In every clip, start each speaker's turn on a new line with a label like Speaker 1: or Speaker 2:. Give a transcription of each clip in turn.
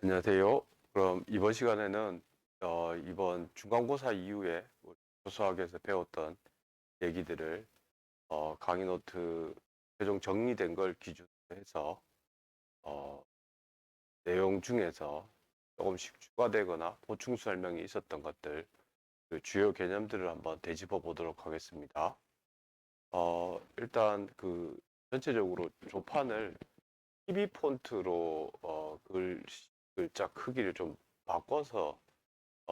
Speaker 1: 안녕하세요. 그럼 이번 시간에는 이번 중간고사 이후에 우리 조수학에서 배웠던 얘기들을 강의 노트 최종 정리된 걸 기준으로 해서 어, 내용 중에서 조금씩 추가되거나 보충 설명이 있었던 것들, 그 주요 개념들을 한번 되짚어 보도록 하겠습니다. 일단 그 전체적으로 조판을 TV 폰트로 글자 크기를 좀 바꿔서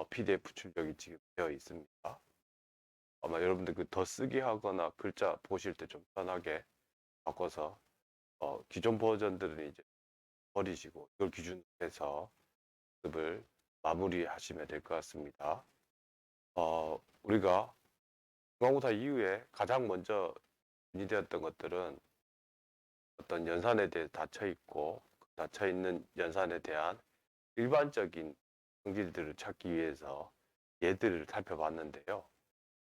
Speaker 1: PDF 출력이 지금 되어 있습니다. 아마 여러분들 그 더 쓰기 하거나 글자 보실 때 좀 편하게 바꿔서 기존 버전들은 이제 버리시고 이걸 기준으로 해서 급을 마무리하시면 될 것 같습니다. 우리가 중간고사 이후에 가장 먼저 문의되었던 것들은 어떤 연산에 대해 닫혀 있고 닫혀 있는 연산에 대한 일반적인 성질들을 찾기 위해서 얘들을 살펴봤는데요.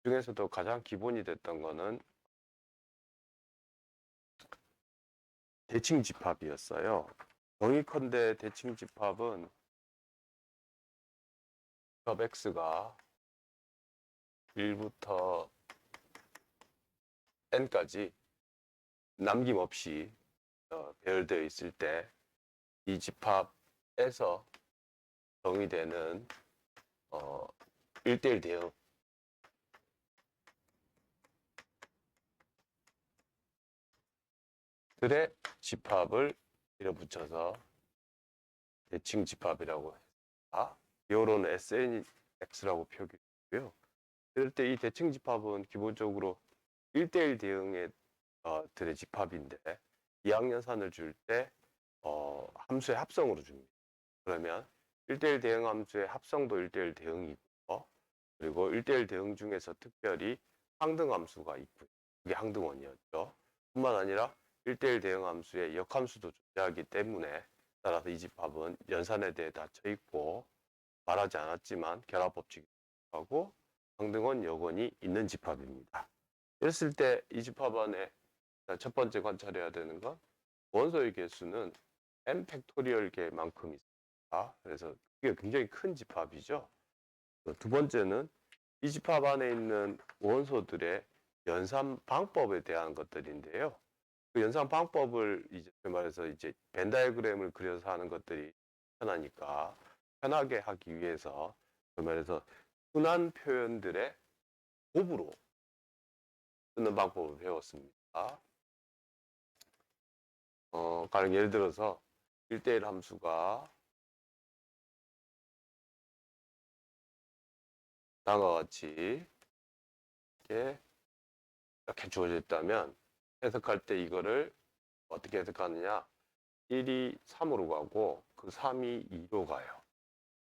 Speaker 1: 그 중에서도 가장 기본이 됐던 거는 대칭 집합이었어요. 정의컨대 대칭 집합은 집합 x가 1부터 n까지 남김없이 배열되어 있을 때 이 집합에서 정의되는 1대1 대응들의 집합을 밀어붙여서 대칭 집합이라고 합니다. 요로는 SNX라고 표기했고요. 이럴 때 이 대칭 집합은 기본적으로 1대1 대응의 들의 집합인데 2학년산을 줄 때 함수의 합성으로 줍니다. 그러면 1대1 대응 함수의 합성도 1대1 대응이고 그리고 1대1 대응 중에서 특별히 항등 함수가 있고요. 그게 항등원이었죠. 뿐만 아니라 1대1 대응 함수의 역함수도 존재하기 때문에 따라서 이 집합은 연산에 대해 닫혀 있고 말하지 않았지만 결합법칙이 하고 항등원 여건이 있는 집합입니다. 이랬을 때 이 집합 안에 첫 번째 관찰해야 되는 건 원소의 개수는 n 팩토리얼 개만큼 있습니다. 그래서 이게 굉장히 큰 집합이죠. 두 번째는 이 집합 안에 있는 원소들의 연산 방법에 대한 것들인데요. 그 연산 방법을 이제 말해서 이제 벤 다이어그램을 그려서 하는 것들이 편하니까 편하게 하기 위해서 말해서 순환 표현들의 곱으로 쓰는 방법을 배웠습니다. 가령 예를 들어서 1대1 함수가 다음과 같이 이렇게 주어져 있다면 해석할 때 이거를 어떻게 해석하느냐 1이 3으로 가고 그 3이 2로 가요.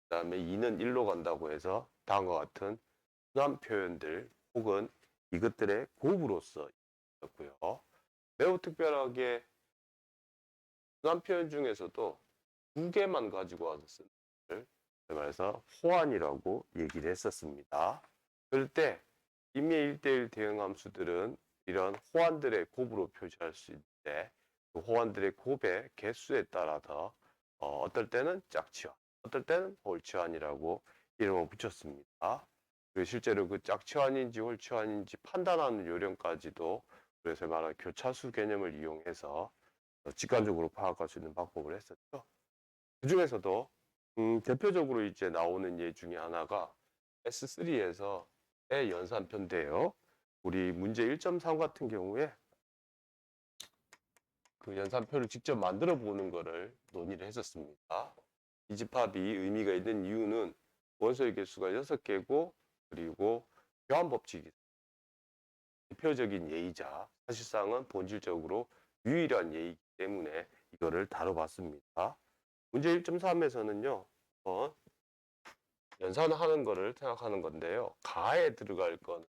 Speaker 1: 그 다음에 2는 1로 간다고 해서 다음과 같은 순환 표현들 혹은 이것들의 곱으로서 있었고요. 매우 특별하게 순환 표현 중에서도 두 개만 가지고 와서 쓰는 것을 말해서 호환이라고 얘기를 했었습니다. 그럴 때 임의 1대1 대응 함수들은 이런 호환들의 곱으로 표시할 수 있는데 그 호환들의 곱의 개수에 따라서 어떨 때는 짝치환, 어떨 때는 홀치환이라고 이름을 붙였습니다. 그리고 실제로 그 짝치환인지 홀치환인지 판단하는 요령까지도 그래서 말하는 교차수 개념을 이용해서 직관적으로 파악할 수 있는 방법을 했었죠. 그 중에서도 대표적으로 이제 나오는 예 중에 하나가 S3에서 의 연산표인데요. 우리 문제 1.3 같은 경우에 그 연산표를 직접 만들어 보는 거를 논의를 했었습니다. 이 집합이 의미가 있는 이유는 원소의 개수가 6개고 그리고 교환 법칙이 대표적인 예이자 사실상은 본질적으로 유일한 예이기 때문에 이거를 다뤄봤습니다. 문제 1.3에서는요. 연산하는 거를 생각하는 건데요. 가에 들어갈 건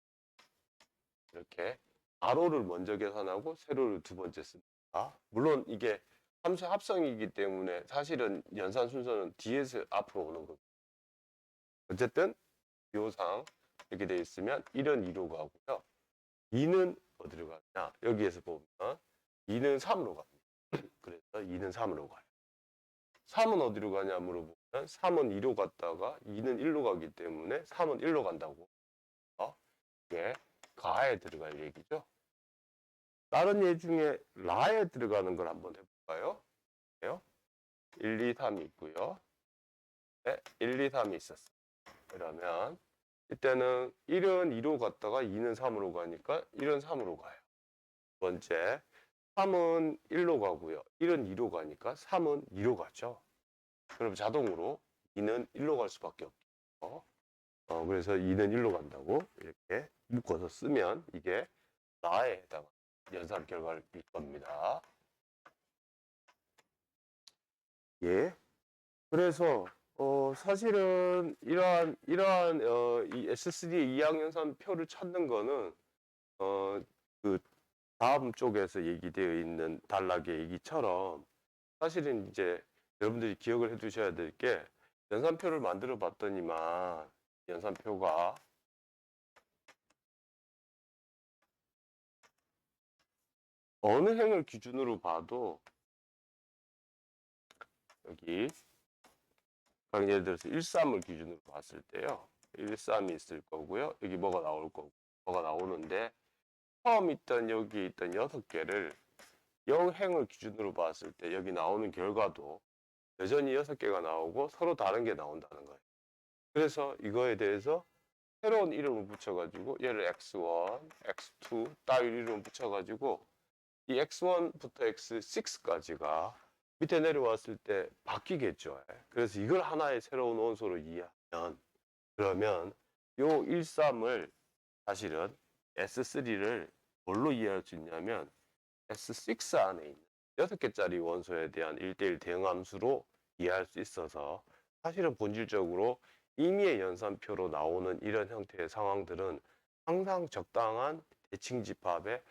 Speaker 1: 이렇게 가로를 먼저 계산하고 세로를 두 번째 씁니다. 물론 이게 함수 합성이기 때문에 사실은 연산 순서는 뒤에서 앞으로 오는 겁니다. 어쨌든 비호상 이렇게 되어 있으면 1은 2로 가고요. 2는 어디로 가냐? 여기에서 보면 2는 3으로 갑니다. 그래서 2는 3으로 가요. 3은 어디로 가냐 물어보면 3은 2로 갔다가 2는 1로 가기 때문에 3은 1로 간다고. 이게 가에 들어갈 얘기죠. 다른 예 중에 라에 들어가는 걸 한번 해볼까요? 1, 2, 3이 있고요. 네, 1, 2, 3이 있었어요. 그러면 이때는 1은 2로 갔다가 2는 3으로 가니까 1은 3으로 가요. 두 번째, 3은 1로 가고요. 1은 2로 가니까 3은 2로 가죠. 그럼 자동으로 2는 1로 갈 수밖에 없죠. 그래서 2는 1로 간다고 이렇게 묶어서 쓰면 이게 나에 해당하는 연산 결과일 겁니다. 예. 그래서 사실은 이러한 이 S3의 이항연산 표를 찾는 거는 그 다음 쪽에서 얘기되어 있는 단락의 얘기처럼 사실은 이제 여러분들이 기억을 해 두셔야 될 게 연산표를 만들어 봤더니만 연산표가 어느 행을 기준으로 봐도 여기 예를 들어서 13을 기준으로 봤을 때요. 13이 있을 거고요. 여기 뭐가 나올 거고 뭐가 나오는데 처음 있던 여기 있던 6개를 영행을 기준으로 봤을 때 여기 나오는 결과도 여전히 6개가 나오고 서로 다른 게 나온다는 거예요. 그래서 이거에 대해서 새로운 이름을 붙여가지고 얘를 x1, x2 따위 이름을 붙여가지고 이 x1부터 x6까지가 밑에 내려왔을 때 바뀌겠죠. 그래서 이걸 하나의 새로운 원소로 이해하면 그러면 요 13을 사실은 S3를 뭘로 이해할 수 있냐면 S6 안에 있는 6개짜리 원소에 대한 1대1 대응함수로 이해할 수 있어서 사실은 본질적으로 임의의 연산표로 나오는 이런 형태의 상황들은 항상 적당한 대칭 집합의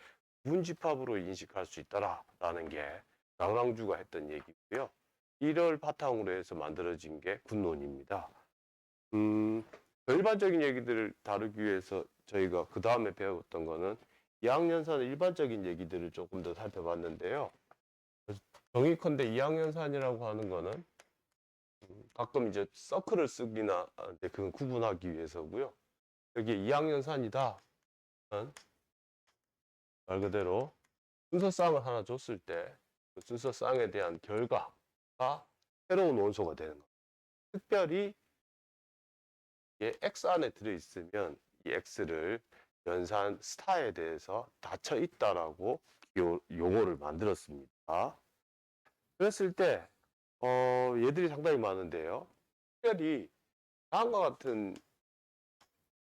Speaker 1: 구분 집합으로 인식할 수 있다라는 게 랑랑주가 했던 얘기고요. 이를 바탕으로 해서 만들어진 게 군론입니다. 일반적인 얘기들을 다루기 위해서 저희가 그 다음에 배웠던 거는 이항연산의 일반적인 얘기들을 조금 더 살펴봤는데요. 정의컨대 이항연산이라고 하는 거는 가끔 이제 서클을 쓰기나 그건 구분하기 위해서고요. 여기 이항연산이다. 말 그대로 순서쌍을 하나 줬을 때 그 순서쌍에 대한 결과가 새로운 원소가 되는 겁니다. 특별히 X 안에 들어있으면 이 X를 연산 스타에 대해서 닫혀 있다라고 용어를 만들었습니다. 그랬을 때 얘들이 상당히 많은데요. 특별히 다음과 같은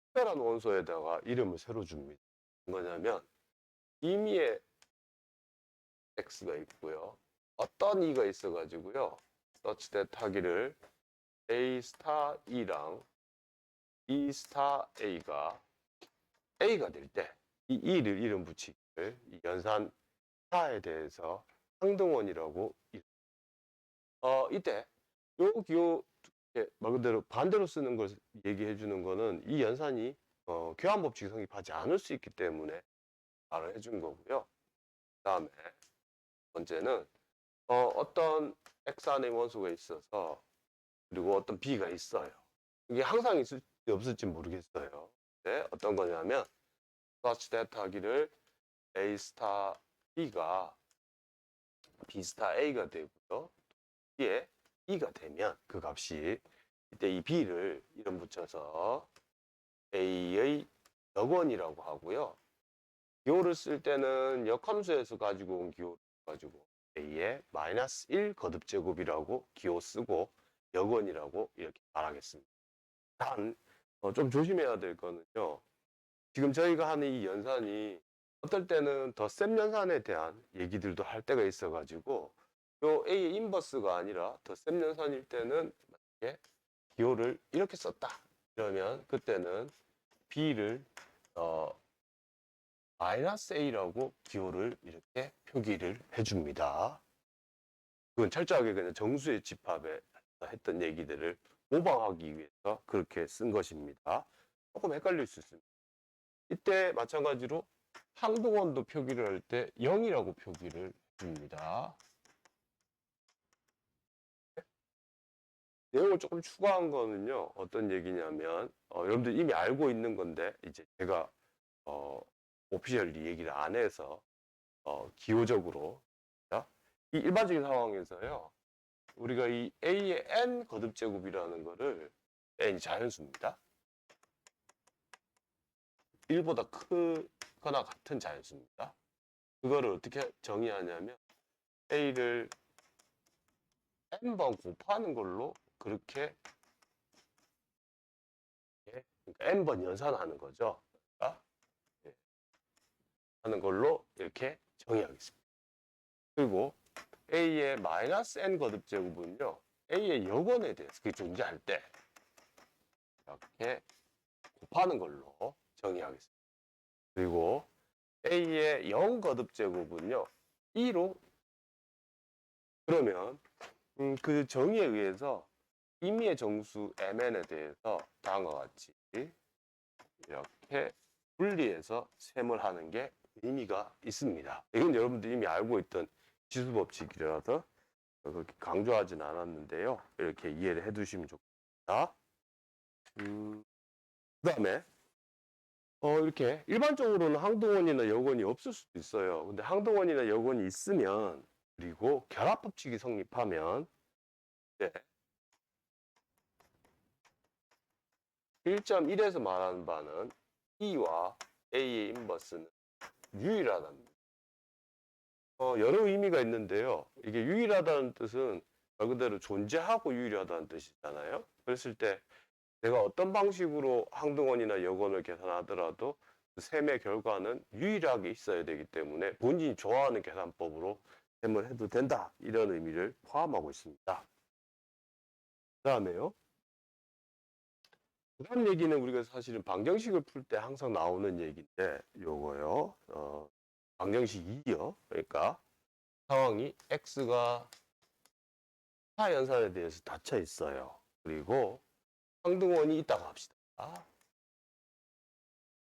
Speaker 1: 특별한 원소에다가 이름을 새로 줍니다. 뭐냐면 임의의 X가 있고요. 어떤 E가 있어가지고요. such that 하기를 A 스타 E랑 E 스타 A가 될 때 이 E를 이름 붙이기를 이 연산 스타에 대해서 항등원이라고 이때 요 기호 말 그대로 반대로 쓰는 걸 얘기해 주는 거는 이 연산이 교환 법칙 성립하지 않을 수 있기 때문에 말을 해준 거고요. 그다음에 번째는 어떤 X 안에 원소가 있어서 그리고 어떤 B가 있어요. 이게 항상 있을지 없을지 모르겠어요. 네, 어떤 거냐면 such that 하기를 A 스타 B가 B 스타 A가 되고요. B에 E가 되면 그 값이 이때 이 B를 이름 붙여서 A의 역원이라고 하고요. 기호를 쓸 때는 역함수에서 가지고 온 기호를 가지고 A의 마이너스 1 거듭제곱이라고 기호 쓰고 역원이라고 이렇게 말하겠습니다. 단, 좀 조심해야 될 거는요. 지금 저희가 하는 이 연산이 어떨 때는 더 센 연산에 대한 얘기들도 할 때가 있어가지고 요 A의 인버스가 아니라 더 센 연산일 때는 만약에 기호를 이렇게 썼다. 이러면 그때는 B를 마이너스 A라고 기호를 이렇게 표기를 해줍니다. 그건 철저하게 그냥 정수의 집합에 했던 얘기들을 모방하기 위해서 그렇게 쓴 것입니다. 조금 헷갈릴 수 있습니다. 이때 마찬가지로 항등원도 표기를 할 때 0이라고 표기를 해줍니다. 내용을 조금 추가한 거는요, 어떤 얘기냐면, 여러분들 이미 알고 있는 건데, 이제 제가, 오피셜리 얘기를 안 해서, 기호적으로, 자, 이 일반적인 상황에서요, 우리가 이 A의 n 거듭제곱이라는 거를, n이 자연수입니다. 1보다 크거나 같은 자연수입니다. 그거를 어떻게 정의하냐면, A를 n번 곱하는 걸로 그렇게 그러니까 n번 연산하는 거죠. 그러니까 하는 걸로 이렇게 정의하겠습니다. 그리고 a의 마이너스 n 거듭 제곱은요, a의 여건에 대해서 그게 존재할 때 이렇게 곱하는 걸로 정의하겠습니다. 그리고 a의 0 거듭 제곱은요, 2로 그러면 그 정의에 의해서 임의의 정수 mn에 대해서 다음과 같이 이렇게 분리해서 셈을 하는 게 의미가 있습니다. 이건 여러분들이 이미 알고 있던 지수법칙이라서 그렇게 강조하진 않았는데요. 이렇게 이해를 해두시면 좋겠습니다. 그 다음에 이렇게 일반적으로는 항등원이나 여건이 없을 수도 있어요. 근데 항등원이나 여건이 있으면 그리고 결합법칙이 성립하면 네. 1.1에서 말하는 바는 E와 A의 인버스는 유일하답니다. 여러 의미가 있는데요. 이게 유일하다는 뜻은 말 그대로 존재하고 유일하다는 뜻이잖아요. 그랬을 때 내가 어떤 방식으로 항등원이나 여건을 계산하더라도 그 셈의 결과는 유일하게 있어야 되기 때문에 본인이 좋아하는 계산법으로 셈을 해도 된다. 이런 의미를 포함하고 있습니다. 그 다음에요. 그 다음 얘기는 우리가 사실은 방정식을 풀 때 항상 나오는 얘기인데 요거요. 방정식 2요. 그러니까 상황이 x가 차 연산에 대해서 닫혀 있어요. 그리고 항등원이 있다고 합시다.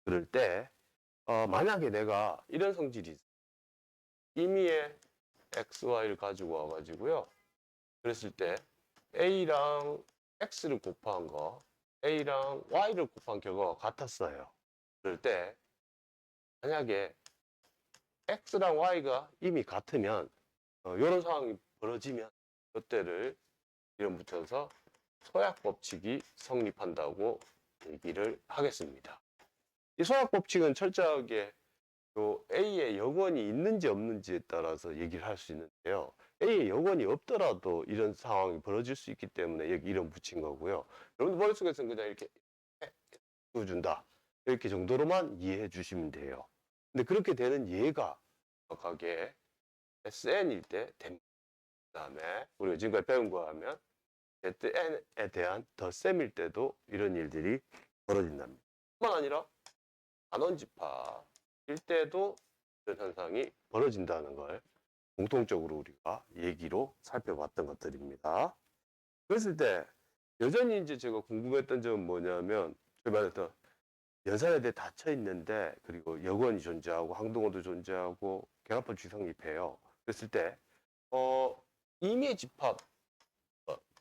Speaker 1: 그럴 때 만약에 내가 이런 성질이 있어요. 임의의 xy를 가지고 와가지고요. 그랬을 때 a랑 x를 곱한 거, a랑 y를 곱한 결과가 같았어요. 그럴 때 만약에 x랑 y가 이미 같으면 이런 상황이 벌어지면 이때를 이름 붙여서 소약법칙이 성립한다고 얘기를 하겠습니다. 이 소약법칙은 철저하게 A의 여건이 있는지 없는지에 따라서 얘기를 할 수 있는데요. A의 여건이 없더라도 이런 상황이 벌어질 수 있기 때문에 여기 이름 붙인 거고요. 여러분들 머릿속에서는 그냥 이렇게 띄워준다. 이렇게 정도로만 이해해 주시면 돼요. 근데 그렇게 되는 예가 정확하게 SN일 때 됩니다. 그 다음에 우리가 지금까지 배운 거 하면 ZN에 대한 덧셈일 때도 이런 일들이 벌어진답니다. 뿐만 아니라 단원집합일 때도 이런 현상이 벌어진다는 걸 공통적으로 우리가 얘기로 살펴봤던 것들입니다. 그랬을 때 여전히 이제 제가 궁금했던 점은 뭐냐면 제가 말했던 연산에 대해 닫혀 있는데 그리고 여건이 존재하고 항등원도 존재하고 결합법칙이 성립해요. 그랬을 때 임의의 집합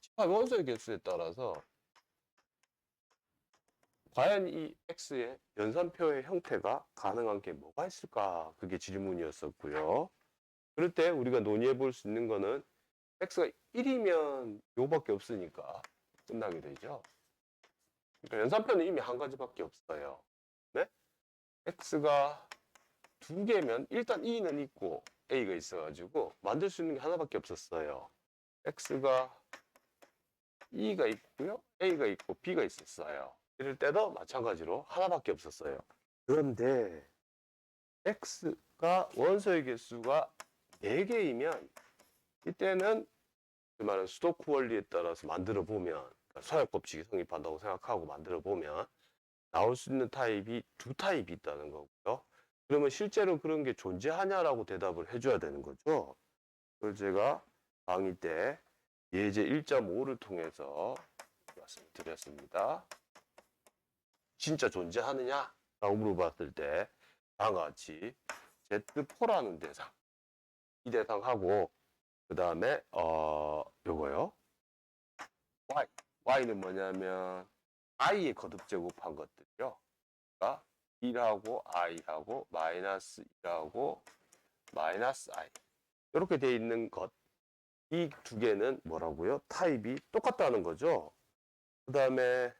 Speaker 1: 집합 원소의 개수에 따라서 과연 이 x의 연산표의 형태가 가능한 게 뭐가 있을까? 그게 질문이었었고요. 그럴 때 우리가 논의해 볼 수 있는 거는 x가 1이면 요거밖에 없으니까 끝나게 되죠. 그러니까 연산표는 이미 한 가지밖에 없어요. 네? x가 2개면 일단 2는 있고 a가 있어가지고 만들 수 있는 게 하나밖에 없었어요. x가 2가 있고요. a가 있고 b가 있었어요. 이럴 때도 마찬가지로 하나밖에 없었어요. 그런데 x가 원소의 개수가 4개이면 이때는 그 말은 스토크 원리에 따라서 만들어 보면 그러니까 소약법칙이 성립한다고 생각하고 만들어 보면 나올 수 있는 타입이 2타입이 있다는 거고요. 그러면 실제로 그런 게 존재하냐라고 대답을 해줘야 되는 거죠. 그걸 제가 강의 때 예제 1.5를 통해서 말씀드렸습니다. 진짜 존재하느냐라고 물어봤을 때 다음과 같이 Z4라는 대상 이 대상하고 그 다음에 요거요 y. y는 뭐냐면 i에 거듭 제곱한 것들이요. 그러니까 1하고 i하고 마이너스 1하고 마이너스 i. 이렇게 돼 있는 것. 이 두 개는 뭐라고요? 타입이 똑같다는 거죠. 그 다음에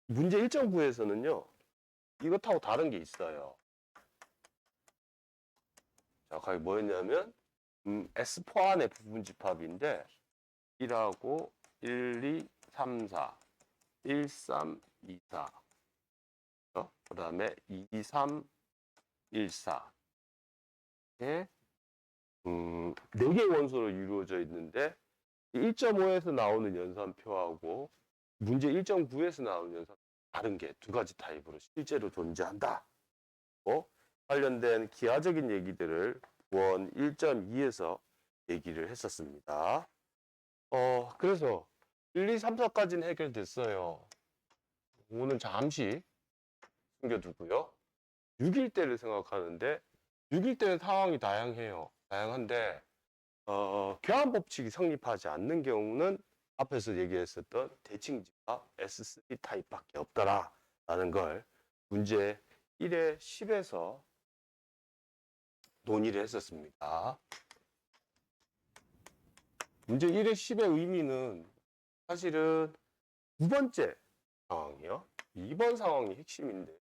Speaker 1: 문제 1.9에서는요. 이것하고 다른 게 있어요. 자, 그게 뭐였냐면 S4안의 부분집합인데 1하고 1, 2, 3, 4, 1, 3, 2, 4. 그 다음에 2, 3, 1, 4. 에 4개의 원소로 이루어져 있는데 1.5에서 나오는 연산표하고 문제 1.9에서 나오는 연산표 다른 게 두 가지 타입으로 실제로 존재한다. 관련된 기하적인 얘기들을 원 1.2에서 얘기를 했었습니다. 그래서 1, 2, 3, 4까지는 해결됐어요. 오늘 잠시 숨겨두고요. 6일 때를 생각하는데 6일 때는 상황이 다양해요. 다양한데 교환 법칙이 성립하지 않는 경우는 앞에서 얘기했었던 대칭집합 S3 타입밖에 없더라 라는 걸 문제 1에 10에서 논의를 했었습니다. 문제 1에 10의 의미는 사실은 두 번째 상황이요. 2번 상황이 핵심인데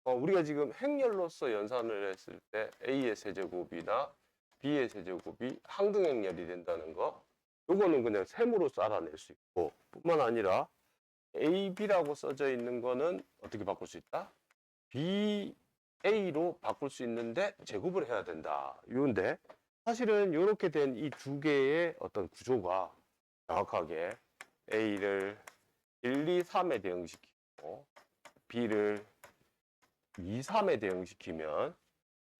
Speaker 1: 우리가 지금 행렬로서 연산을 했을 때 A의 세제곱이나 B의 세제곱이 항등행렬이 된다는 거 요거는 그냥 셈으로써 알아낼 수 있고 뿐만 아니라 A, B라고 써져 있는 거는 어떻게 바꿀 수 있다? B, A로 바꿀 수 있는데 제곱을 해야 된다. 이건데 사실은 이렇게 된 이 두 개의 어떤 구조가 정확하게 A를 1, 2, 3에 대응시키고 B를 2, 3에 대응시키면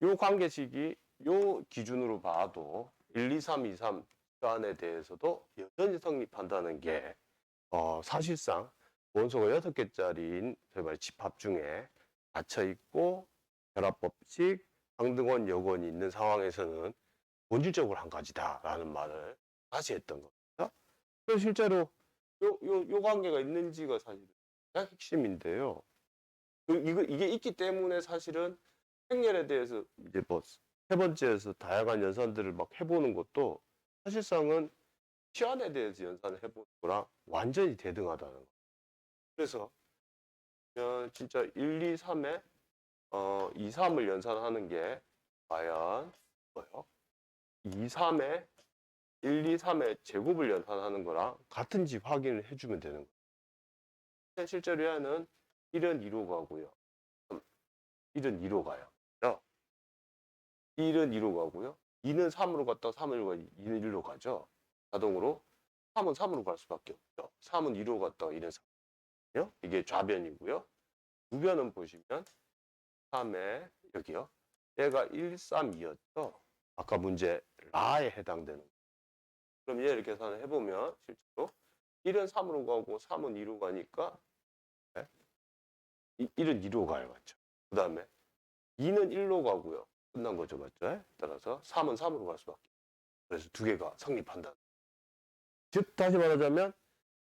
Speaker 1: 요 관계식이 요 기준으로 봐도 1, 2, 3, 2, 3 안에 대해서도 여전히 성립한다는 게 사실상 원소가 6개짜리인 저희 말 집합 중에 닫혀 있고 결합법칙, 항등원, 역원이 있는 상황에서는 본질적으로 한 가지다라는 말을 다시 했던 겁니다. 그래서 실제로 요 관계가 있는지가 사실 가장 핵심인데요. 이게 있기 때문에 사실은 행렬에 대해서 이제 뭐 세 번째에서 다양한 연산들을 막 해보는 것도 사실상은 시안에 대해서 연산을 해보는 거랑 완전히 대등하다는 거. 그래서 진짜 1, 2, 3에 2, 3을 연산하는 게 과연 뭐요? 2, 3에 1, 2, 3의 제곱을 연산하는 거랑 같은지 확인을 해주면 되는 거예요. 실제로 얘는 1은 2로 가고요. 1은 2로 가요. 1은 2로 가고요. 2는 3으로 갔다가 3은 1로 가고 2는 1로 가죠. 자동으로 3은 3으로 갈 수밖에 없죠. 3은 2로 갔다가 2는 3이요. 이게 좌변이고요. 우변은 보시면 3에 여기요. 얘가 1, 3, 2였죠. 아까 문제 라에 해당되는. 그럼 얘를 계산을 해보면 실제로 1은 3으로 가고 3은 2로 가니까 1은 2로 가요. 맞죠? 그 다음에 2는 1로 가고요. 끝난 거죠. 맞죠? 따라서 3은 3으로 갈 수밖에 없어요. 그래서 두 개가 성립한다. 즉 다시 말하자면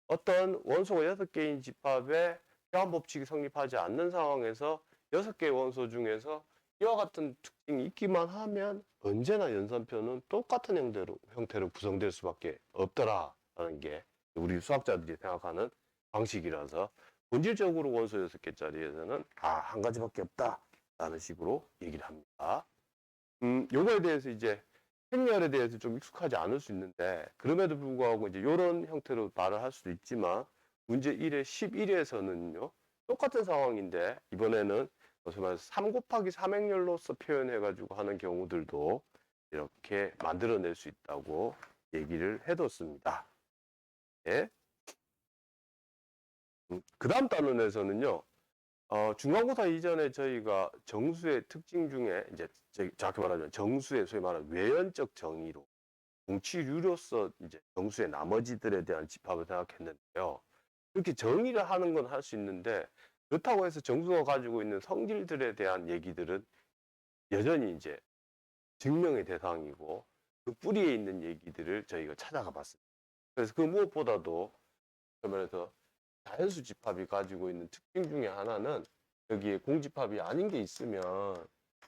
Speaker 1: 어떤 원소가 6개인 집합에 교환 법칙이 성립하지 않는 상황에서 6개의 원소 중에서 이와 같은 특징이 있기만 하면 언제나 연산표는 똑같은 형태로 구성될 수밖에 없더라라는 게 우리 수학자들이 생각하는 방식이라서 본질적으로 원소 6개짜리에서는 한 가지밖에 없다라는 식으로 얘기를 합니다. 요거에 대해서 이제 행렬에 대해서 좀 익숙하지 않을 수 있는데 그럼에도 불구하고 이제 이런 형태로 말을 할 수도 있지만 문제 1의 11에서는요 똑같은 상황인데 이번에는 3 곱하기 3행렬로서 표현해가지고 하는 경우들도 이렇게 만들어낼 수 있다고 얘기를 해뒀습니다. 네. 그 다음 단원에서는요 중간고사 이전에 저희가 정수의 특징 중에 이제 정확히 말하자면 정수의 소위 말하는 외연적 정의로 공치류로서 이제 정수의 나머지들에 대한 집합을 생각했는데요. 이렇게 정의를 하는 건 할 수 있는데 그렇다고 해서 정수가 가지고 있는 성질들에 대한 얘기들은 여전히 이제 증명의 대상이고 그 뿌리에 있는 얘기들을 저희가 찾아가 봤습니다. 그래서 그 무엇보다도 그러면서 자연수 집합이 가지고 있는 특징 중에 하나는 여기에 공집합이 아닌 게 있으면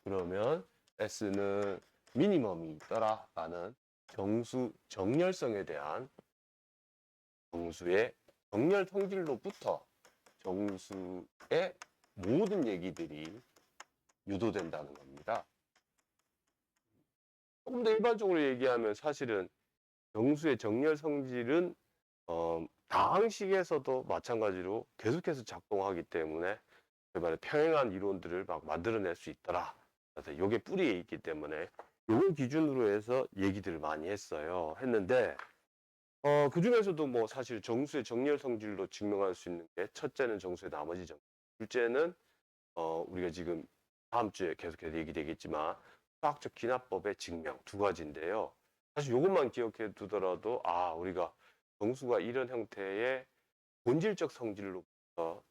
Speaker 1: 그러면 S는 미니멈이 있더라라는 정수 정렬성에 대한 정수의 정렬 성질로부터 정수의 모든 얘기들이 유도된다는 겁니다. 조금 더 일반적으로 얘기하면 사실은 정수의 정렬 성질은 다항식에서도 마찬가지로 계속해서 작동하기 때문에 그말에 평행한 이론들을 막 만들어낼 수 있더라. 그래서 이게 뿌리에 있기 때문에 이걸 기준으로 해서 얘기들을 많이 했는데 그 중에서도 뭐 사실 정수의 정렬 성질로 증명할 수 있는 게 첫째는 정수의 나머지 정렬, 둘째는 우리가 지금 다음 주에 계속해서 얘기되겠지만 수학적 기납법의 증명 두 가지인데요. 사실 이것만 기억해 두더라도 우리가 정수가 이런 형태의 본질적 성질로부터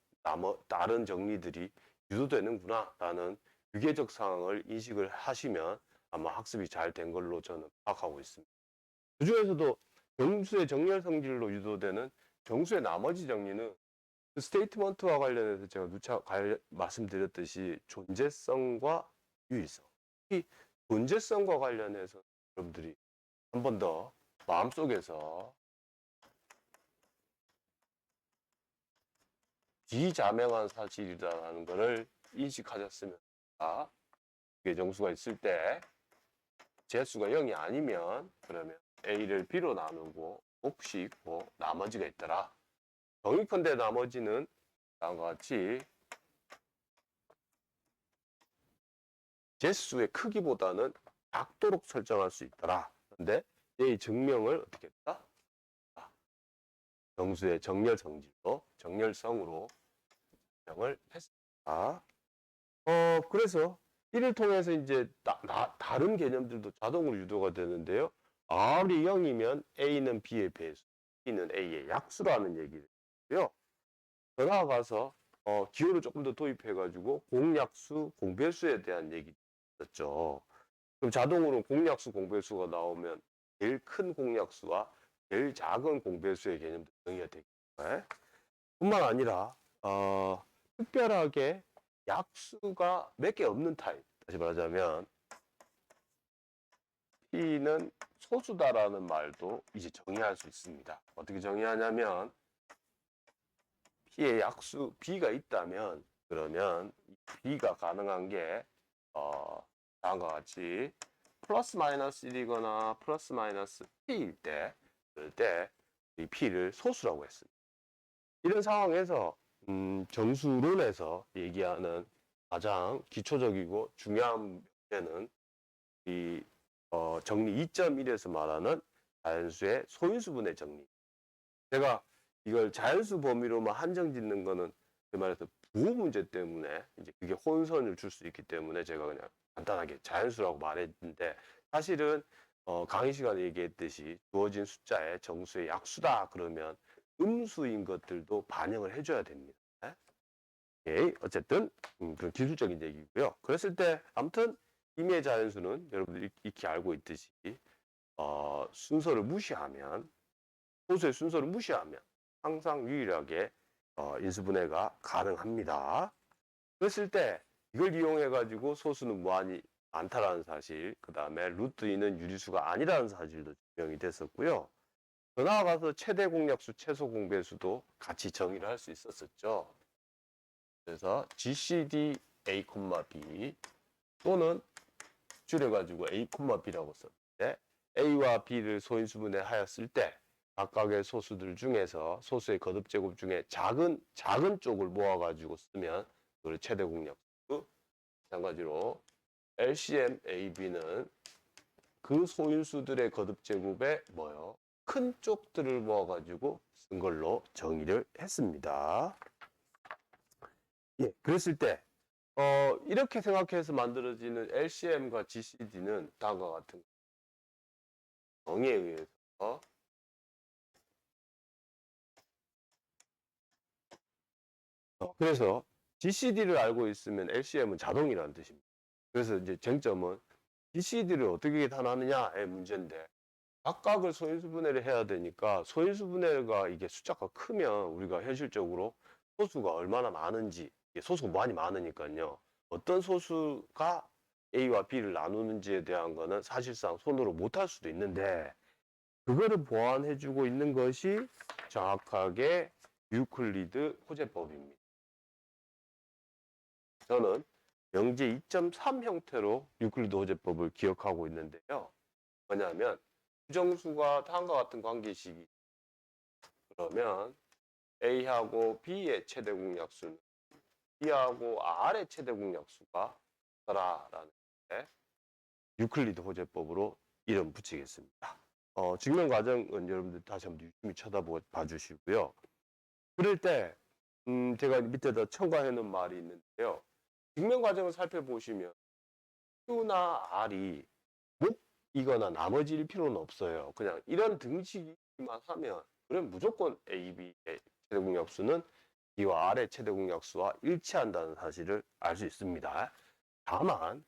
Speaker 1: 다른 정리들이 유도되는구나 라는 유계적 상황을 인식을 하시면 아마 학습이 잘 된 걸로 저는 파악하고 있습니다. 그 중에서도 정수의 정렬 성질로 유도되는 정수의 나머지 정리는 그 스테이트먼트와 관련해서 제가 누차 말씀드렸듯이 존재성과 유일성. 이 존재성과 관련해서 여러분들이 한 번 더 마음속에서 비자명한 사실이라는 것을 인식하셨으면 합니다. 이게 정수가 있을 때 제수가 0이 아니면 그러면 A를 B로 나누고 몫이 있고 나머지가 있더라. 정의컨대 나머지는 다음과 같이 제수의 크기보다는 작도록 설정할 수 있더라. 그런데 이 증명을 어떻게 했다? 정수의 정렬 성질로 정렬성으로 설정을 했습니다. 그래서 이를 통해서 이제 다른 개념들도 자동으로 유도가 되는데요. R이 0이면 A는 B의 배수, B는 A의 약수라는 얘기를 했고요. 더 나아가서 기호를 조금 더 도입해가지고 공약수, 공배수에 대한 얘기 있었죠. 그럼 자동으로 공약수, 공배수가 나오면 제일 큰 공약수와 제일 작은 공배수의 개념도 정의가 되겠죠. 뿐만 아니라 특별하게 약수가 몇 개 없는 타입. 다시 말하자면 P는 소수다라는 말도 이제 정의할 수 있습니다. 어떻게 정의하냐면 P의 약수 B가 있다면 그러면 B가 가능한 게 다음과 같이 플러스 마이너스 1이거나 플러스 마이너스 P일 때 그럴 때 이 P를 소수라고 했습니다. 이런 상황에서 정수론에서 얘기하는 가장 기초적이고 중요한 문제는 이 정리 2.1에서 말하는 자연수의 소인수분의 정리. 제가 이걸 자연수 범위로만 한정 짓는 거는 그 말해서 부호 문제 때문에 이제 그게 혼선을 줄 수 있기 때문에 제가 그냥 간단하게 자연수라고 말했는데 사실은 강의 시간에 얘기했듯이 주어진 숫자의 정수의 약수다 그러면 음수인 것들도 반영을 해줘야 됩니다. 오케이. 어쨌든 그런 기술적인 얘기고요. 그랬을 때 아무튼 임의 자연수는 여러분들이 익히 알고 있듯이 순서를 무시하면 소수의 순서를 무시하면 항상 유일하게 인수분해가 가능합니다. 그랬을 때 이걸 이용해 가지고 소수는 무한히 많다라는 사실, 그 다음에 루트 2는 유리수가 아니라는 사실도 증명이 됐었고요. 더 나아가서 최대 공약수, 최소 공배수도 같이 정의를 할 수 있었었죠. 그래서 GCD A, B 또는 줄여가지고 A, B라고 썼는데 A와 B를 소인수분해 하였을 때 각각의 소수들 중에서 소수의 거듭제곱 중에 작은 쪽을 모아가지고 쓰면 그걸 최대 공약수. 마찬가지로 LCM AB는 그 소인수들의 거듭제곱에 큰 쪽들을 모아가지고 쓴 걸로 정의를 했습니다. 예, 그랬을 때 이렇게 생각해서 만들어지는 LCM과 GCD는 다음과 같은 정의에 의해서 그래서 GCD를 알고 있으면 LCM은 자동이라는 뜻입니다. 그래서 이제 쟁점은 GCD를 어떻게 계산하느냐의 문제인데 각각을 소인수분해를 해야 되니까 소인수분해가 이게 숫자가 크면 우리가 현실적으로 소수가 얼마나 많은지 이게 소수가 많이 많으니까요. 어떤 소수가 A와 B를 나누는지에 대한 거는 사실상 손으로 못할 수도 있는데 그거를 보완해주고 있는 것이 정확하게 유클리드 호재법입니다. 저는 영재 2.3 형태로 유클리드 호재법을 기억하고 있는데요. 뭐냐면 부정수가 다음과 같은 관계식이 그러면 A하고 B의 최대 공약수는 B하고 R의 최대 공약수가 라는 게 유클리드 호재법으로 이름 붙이겠습니다. 증명 과정은 여러분들 다시 한번 유심히 쳐다봐 주시고요. 그럴 때 제가 밑에다 첨가해 놓은 말이 있는데요. 증명 과정을 살펴보시면 Q나 R이 목이거나 나머지일 필요는 없어요. 그냥 이런 등식만 하면 그럼 무조건 A, B의 최대 공약수는 B와 R의 최대 공약수와 일치한다는 사실을 알 수 있습니다. 다만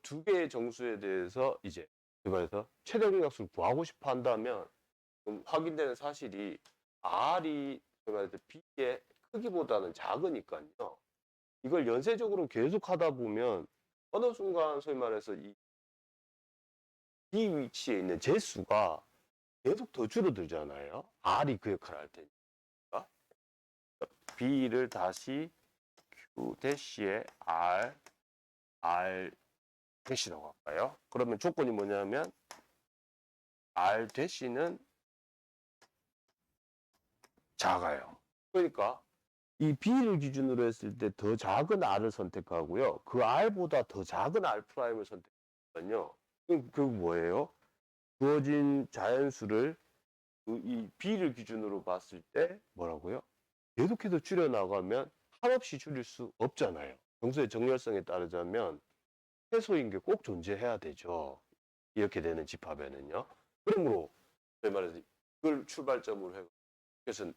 Speaker 1: 두 개의 정수에 대해서 이제 그래서 최대 공약수를 구하고 싶어 한다면 확인되는 사실이 R이 B의 크기보다는 작으니까요. 이걸 연쇄적으로 계속 하다 보면 어느 순간 소위 말해서 이 위치에 있는 재수가 계속 더 줄어들잖아요. R이 그 역할을 할 테니까. B를 다시 Q 대시에 R 대시라고 할까요? 그러면 조건이 뭐냐면 R 대시는 작아요. 그러니까 이 B를 기준으로 했을 때 더 작은 R을 선택하고요. 그 R보다 더 작은 R 프라임을 선택하거든요. 그 뭐예요? 주어진 자연수를 이 B를 기준으로 봤을 때 뭐라고요? 계속해서 줄여나가면 한없이 줄일 수 없잖아요. 정수의 정렬성에 따르자면 최소인 게 꼭 존재해야 되죠. 이렇게 되는 집합에는요. 그러므로 말해서 이걸 출발점으로 해서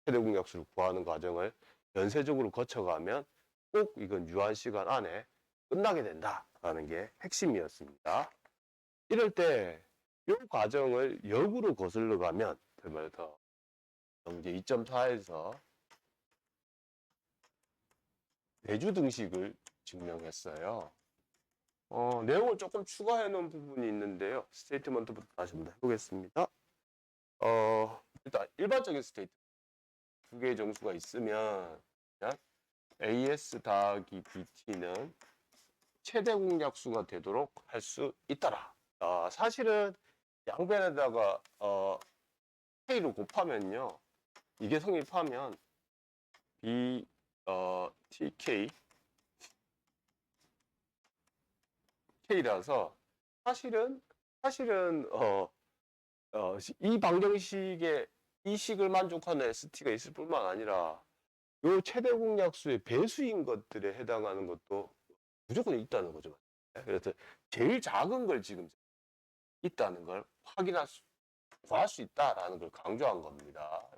Speaker 1: 최대 공약수를 구하는 과정을 연쇄적으로 거쳐가면 꼭 이건 유한 시간 안에 끝나게 된다라는 게 핵심이었습니다. 이럴 때 이 과정을 역으로 거슬러 가면 말해서 영재 2.4에서 대주 등식을 증명했어요. 내용을 조금 추가해 놓은 부분이 있는데요. 스테이트먼트부터 다시 한번 해보겠습니다. 일단 일반적인 스테이트 두 개의 정수가 있으면 AS 더하기 BT는 최대 공약수가 되도록 할 수 있더라. 사실은 양변에다가 K로 곱하면요. 이게 성립하면 TK K라서 사실은 이 방정식에 이 식을 만족하는 ST가 있을 뿐만 아니라 요 최대 공약수의 배수인 것들에 해당하는 것도 무조건 있다는 거죠. 그래서 제일 작은 걸 지금 있다는 걸 구할 수 있다라는 걸 강조한 겁니다.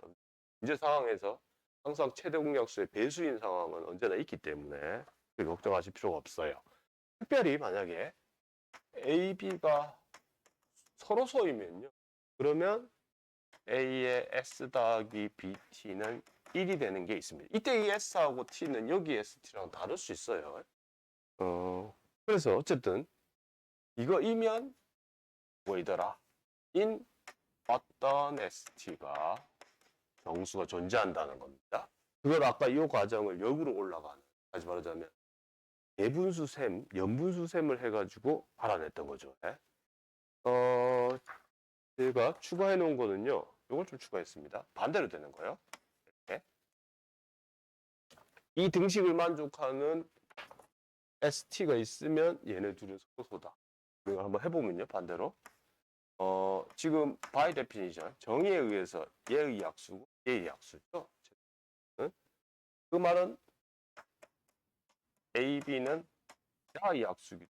Speaker 1: 문제 상황에서 항상 최대 공약수의 배수인 상황은 언제나 있기 때문에 걱정하실 필요가 없어요. 특별히 만약에 A, B가 서로 소이면요. 그러면 A의 S 더하기 BT는 1이 되는 게 있습니다. 이때 이 S하고 T는 여기 ST랑 다를 수 있어요. 그래서 어쨌든 이거이면 뭐이더라? 인 어떤 ST가 정수가 존재한다는 겁니다. 그걸 아까 이 과정을 역으로 올라가는, 다시 말하자면 대분수셈, 연분수셈을 해가지고 알아냈던 거죠. 제가 추가해 놓은 거는요. 이걸 좀 추가했습니다. 반대로 되는 거예요. 이렇게. 이 등식을 만족하는 ST가 있으면 얘네 둘은 소소다. 이걸 한번 해보면요. 반대로. 지금 by definition, 정의에 의해서 얘의 약수고 얘의 약수죠. 그 말은 A, B는 야의 약수기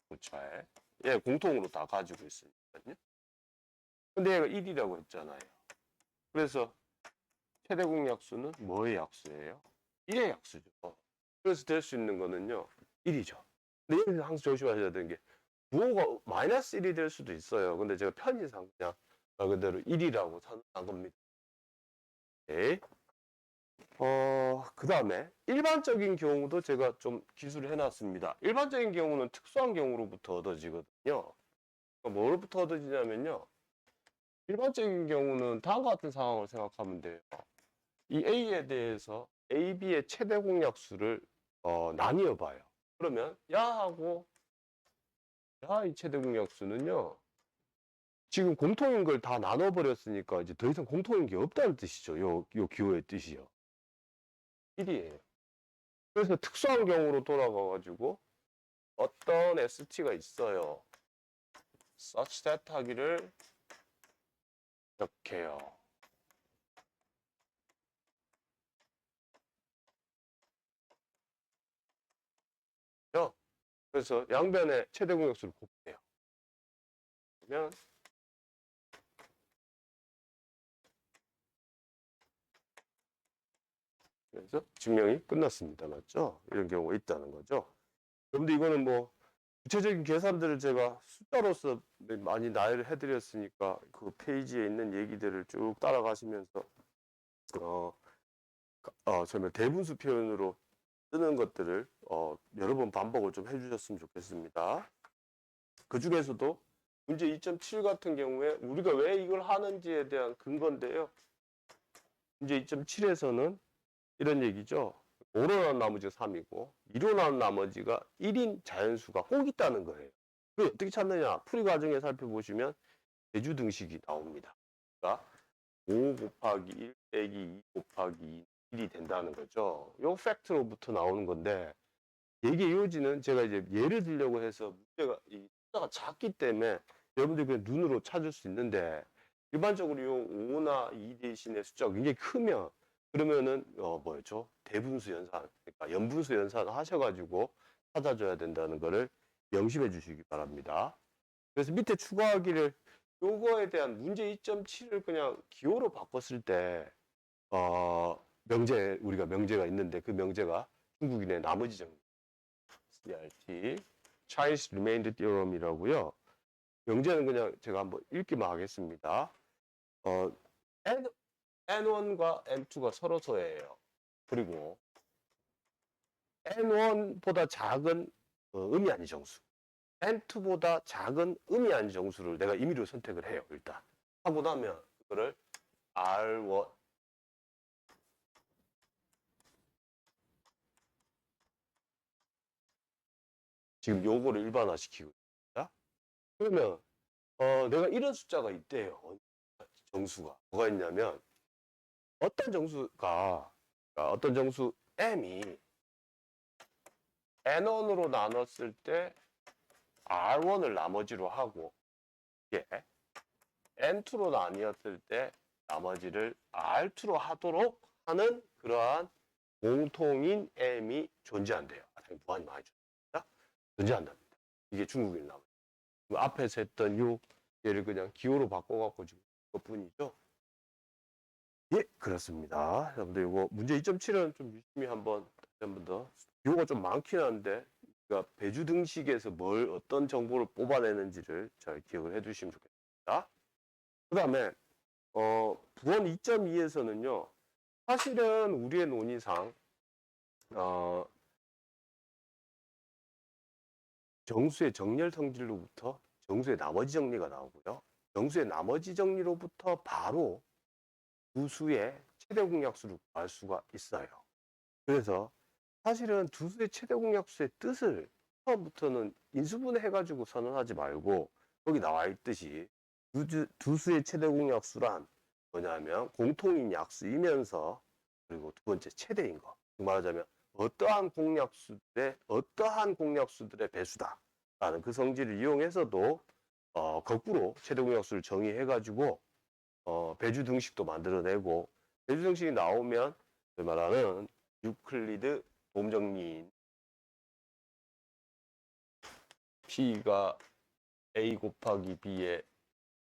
Speaker 1: 고차에 얘 공통으로 다 가지고 있으니까요. 근데 얘가 1이라고 했잖아요. 그래서 최대 공약수는 뭐의 약수예요? 1의 약수죠. 그래서 될 수 있는 거는요. 1이죠. 근데 여기서 항상 조심하셔야 되는 게 부호가 마이너스 1이 될 수도 있어요. 근데 제가 편의상 그냥 말 그대로 1이라고 선언한 겁니다. 오케이. 그 다음에 일반적인 경우도 제가 좀 기술을 해놨습니다. 일반적인 경우는 특수한 경우로부터 얻어지거든요. 뭐로부터 얻어지냐면요. 일반적인 경우는 다음과 같은 상황을 생각하면 돼요. 이 A에 대해서 A, B의 최대 공약수를 나뉘어 봐요. 그러면 야하고 야의 최대 공약수는요. 지금 공통인 걸 다 나눠버렸으니까 이제 더 이상 공통인 게 없다는 뜻이죠. 요 기호의 뜻이요. 1이에요. 그래서 특수한 경우로 돌아가가지고 어떤 ST가 있어요. such that 하기를 이렇게 해요. 그래서 양변의 최대 공약수를 곱해요. 그러면 그래서 증명이 끝났습니다. 맞죠? 이런 경우가 있다는 거죠. 그런데 이거는 뭐 구체적인 계산들을 제가 숫자로서 많이 나열을 해드렸으니까 그 페이지에 있는 얘기들을 쭉 따라가시면서 설명 대분수 표현으로 쓰는 것들을 여러 번 반복을 좀 해주셨으면 좋겠습니다. 그 중에서도 문제 2.7 같은 경우에 우리가 왜 이걸 하는지에 대한 근거인데요. 문제 2.7에서는 이런 얘기죠. 5로 나온 나머지가 3이고 2로 나온 나머지가 1인 자연수가 꼭 있다는 거예요. 그걸 어떻게 찾느냐? 풀이 과정에 살펴보시면 대주 등식이 나옵니다. 그러니까 5 곱하기 1 빼기 2 곱하기 1이 된다는 거죠. 요 팩트로부터 나오는 건데 얘기의 요지는 제가 이제 예를 들려고 해서 문제가 이 숫자가 작기 때문에 여러분들 그냥 눈으로 찾을 수 있는데 일반적으로 요 5나 2 대신에 숫자가 굉장히 크면 그러면은 뭐였죠? 대분수 연산, 그러니까 연분수 연산 하셔가지고 찾아줘야 된다는 거를 명심해 주시기 바랍니다. 그래서 밑에 추가하기를 요거에 대한 문제 2.7을 그냥 기호로 바꿨을 때 우리가 명제가 있는데 그 명제가 중국인의 나머지 정리 CRT Chinese Remainder Theorem이라고요. 명제는 그냥 제가 한번 읽기만 하겠습니다. N1과 N2가 서로서예요. 그리고 N1보다 작은 의미 아닌 정수, N2보다 작은 의미 아닌 정수를 내가 임의로 선택을 해요. 일단 하고 나면 그거를 R1 지금 요거를 일반화시키고 있습니다. 그러면 내가 이런 숫자가 있대요. 정수가 뭐가 있냐면 어떤 정수 m이 n1으로 나눴을 때 r1을 나머지로 하고 이게 n2로 나뉘었을 때 나머지를 r2로 하도록 하는 그러한 공통인 m이 존재한대요. 당연히 무한히 많이 존재한답니다. 이게 중국인 나머지. 앞에서 했던 요 얘를 그냥 기호로 바꿔갖고 지금 그것뿐이죠. 예, 그렇습니다. 여러분들 이거 문제 2.7은 좀 유심히 한번 더 기호가 좀 많긴 한데 그러니까 배주 등식에서 어떤 정보를 뽑아내는지를 잘 기억을 해두시면 좋겠습니다. 그 다음에 부원 2.2에서는요 사실은 우리의 논의상 정수의 정렬 성질로부터 정수의 나머지 정리가 나오고요. 정수의 나머지 정리로부터 바로 두 수의 최대 공약수를 구할 수가 있어요. 그래서 사실은 두 수의 최대 공약수의 뜻을 처음부터는 인수분해 해가지고 선언하지 말고 거기 나와 있듯이 두 수의 최대 공약수란 뭐냐면 공통인 약수이면서 그리고 두 번째 최대인 거. 말하자면 어떠한 공약수들의 배수다라는 그 성질을 이용해서도 거꾸로 최대 공약수를 정의해가지고 배주 등식도 만들어내고 배주 등식이 나오면 말하는 유클리드 도움정리인 P가 A 곱하기 B의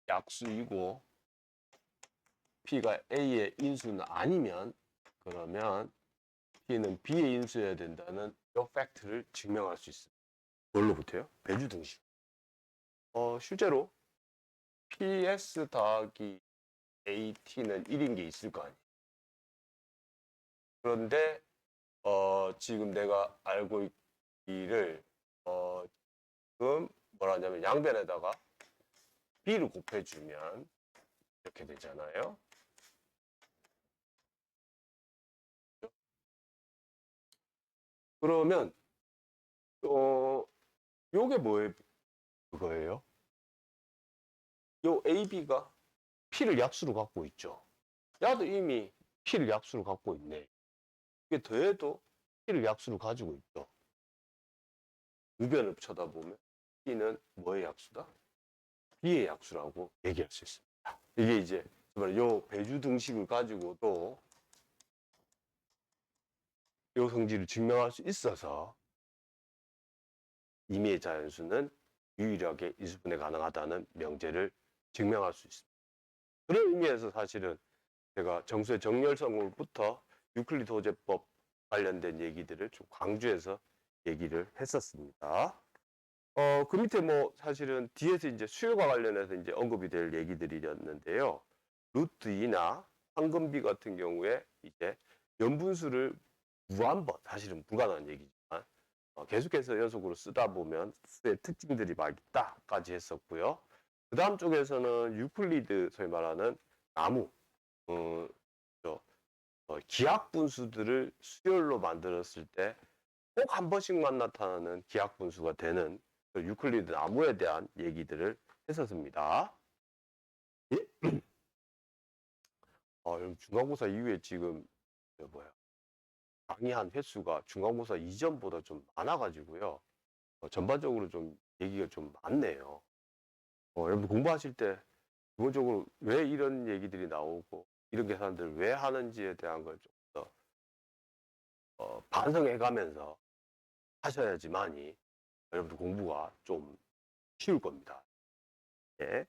Speaker 1: 약수이고 P가 A의 인수는 아니면 그러면 P는 B의 인수여야 된다는 이 팩트를 증명할 수 있습니다. 뭘로부터요? 배주 등식. 실제로 PS 더하기 AT는 1인 게 있을 거 아니에요. 그런데 지금 내가 알고 있기를 지금 뭐라 하냐면 양변에다가 B를 곱해주면 이렇게 되잖아요. 그러면 요게 뭐예요? 그거예요. 요 AB가 P를 약수로 갖고 있죠. 야도 이미 P를 약수로 갖고 있네. 이게 더해도 P를 약수로 가지고 있죠. 우변을 쳐다보면 P는 뭐의 약수다? B의 약수라고 얘기할 수 있습니다. 이게 이제 요 배주 등식을 가지고도 요 성질을 증명할 수 있어서 임의의 자연수는 유일하게 이수분해 가능하다는 명제를 증명할 수 있습니다. 그런 의미에서 사실은 제가 정수의 정렬성으로부터 유클리드 호재법 관련된 얘기들을 좀 강조해서 얘기를 했었습니다. 그 밑에 뭐 사실은 뒤에서 이제 수요과 관련해서 이제 언급이 될 얘기들이었는데요. 루트 2나 황금비 같은 경우에 이제 연분수를 무한번, 사실은 불가능한 얘기지만 계속해서 연속으로 쓰다 보면 수의 특징들이 막 있다까지 했었고요. 그 다음 쪽에서는 유클리드 소위 말하는 나무 기하 분수들을 수열로 만들었을 때 꼭 한 번씩만 나타나는 기하 분수가 되는 유클리드 나무에 대한 얘기들을 했었습니다. 예? 여러분 중간고사 이후에 지금 강의한 횟수가 중간고사 이전보다 좀 많아가지고요. 전반적으로 좀 얘기가 좀 많네요. 여러분 공부하실 때 기본적으로 왜 이런 얘기들이 나오고 이런 계산들을 왜 하는지에 대한 걸 좀 더 반성해가면서 하셔야지만이 여러분들 공부가 좀 쉬울 겁니다. 예.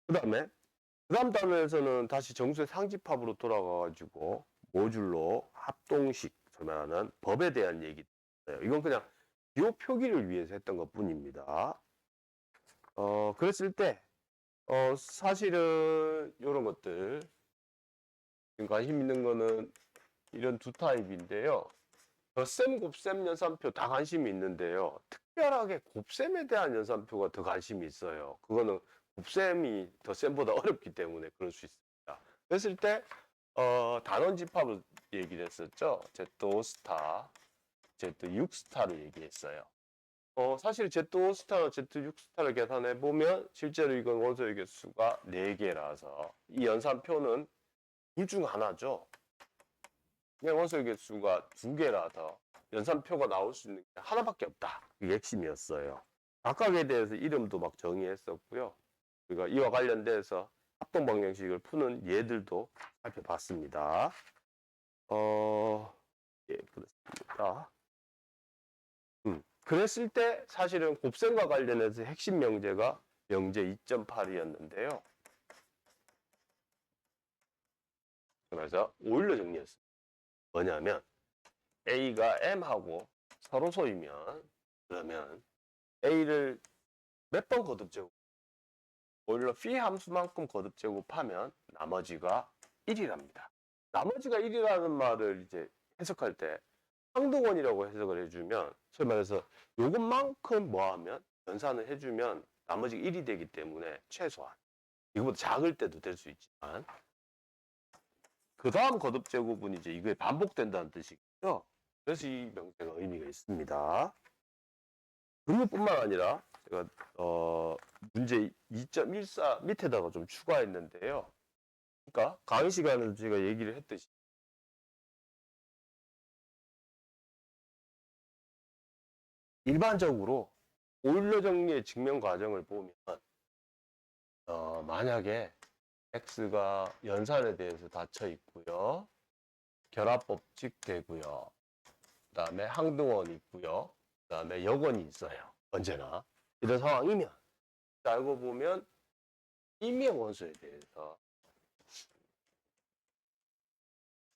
Speaker 1: 그 다음 단원에서는 다시 정수의 상집합으로 돌아가가지고 모듈로 합동식, 말하는 법에 대한 얘기예요. 이건 그냥 기호 표기를 위해서 했던 것 뿐입니다. 그랬을 때, 사실은 이런 것들, 지금 관심 있는 거는 이런 두 타입인데요. 덧셈, 곱셈, 연산표 다 관심이 있는데요. 특별하게 곱셈에 대한 연산표가 더 관심이 있어요. 그거는 곱셈이 덧셈보다 어렵기 때문에 그럴 수 있습니다. 그랬을 때 단원 집합을 얘기를 했었죠. Z5 스타, Z6 스타를 얘기했어요. 사실 Z5 스타나 Z6 스타를 계산해 보면 실제로 이건 원소의 개수가 4개라서 이 연산표는 둘 중 하나죠. 그냥 원소의 개수가 2개라서 연산표가 나올 수 있는 게 하나밖에 없다. 그게 핵심이었어요. 각각에 대해서 이름도 막 정의했었고요. 우리가 이와 관련돼서 합동 방정식을 푸는 예들도 살펴봤습니다. 예, 그렇습니다. 그랬을 때 사실은 곱셈과 관련해서 핵심 명제가 명제 2.8이었는데요. 그래서 오일러 정리했습니다. 뭐냐면 A가 M하고 서로 소이면 그러면 A를 몇 번 거듭 제곱 오일러 phi 함수만큼 거듭 제곱하면 나머지가 1이랍니다. 나머지가 1이라는 말을 이제 해석할 때 상등원이라고 해석을 해주면 소위 말해서 요것만큼 뭐하면 연산을 해주면 나머지가 1이 되기 때문에 최소한 이거보다 작을 때도 될 수 있지만 그 다음 거듭 제곱은 이제 이게 반복된다는 뜻이죠. 그래서 이 명제가 의미가 있습니다. 분모뿐만 아니라 제가 문제 2.14 밑에다가 좀 추가했는데요. 그러니까 강의 시간에도 제가 얘기를 했듯이 일반적으로 오일러 정리의 증명 과정을 보면 만약에 x가 연산에 대해서 닫혀 있고요. 결합법칙 되고요. 그 다음에 항등원이 있고요. 그 다음에 역원이 있어요. 언제나. 이런 상황이면 알고 보면 임의 원소에 대해서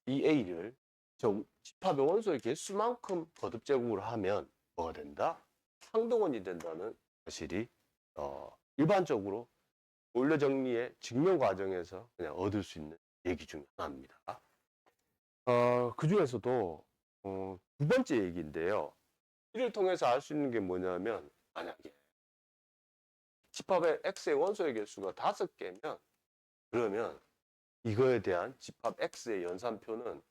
Speaker 1: 이 A를 집합의 원소의 개수만큼 거듭 제곱을 하면 뭐가 된다? 항등원이 된다는 사실이 일반적으로 올려 정리의 증명 과정에서 그냥 얻을 수 있는 얘기 중에 하나입니다. 그 중에서도 두 번째 얘기인데요. 이를 통해서 알 수 있는 게 뭐냐면, 만약에 집합의 x의 원소의 개수가 5개면 그러면 이거에 대한 집합 x의 연산표는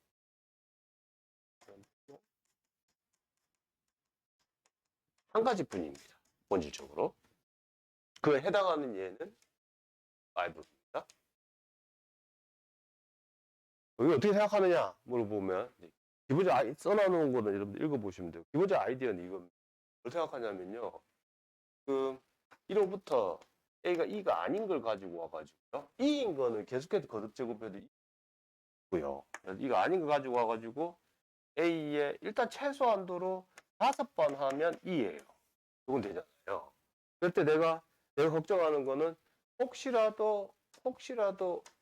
Speaker 1: 한 가지뿐입니다. 본질적으로. 그에 해당하는 예는 5입니다. 여기 어떻게 생각하느냐 물어보면 기본적으로 써놔놓은 거는 여러분들 읽어보시면 돼요. 기본적 아이디어는 이겁니다. 뭘 생각하냐면요. 1호부터 A가 2가 아닌 걸 가지고 와가지고요. 2인 거는 계속해서 거듭 제곱해도 있고요. 2가 아닌 거 가지고 와가지고 A에 일단 최소한도로 5번 하면 2예요. 이건 되잖아요. 그때 내가 걱정하는 거는 혹시라도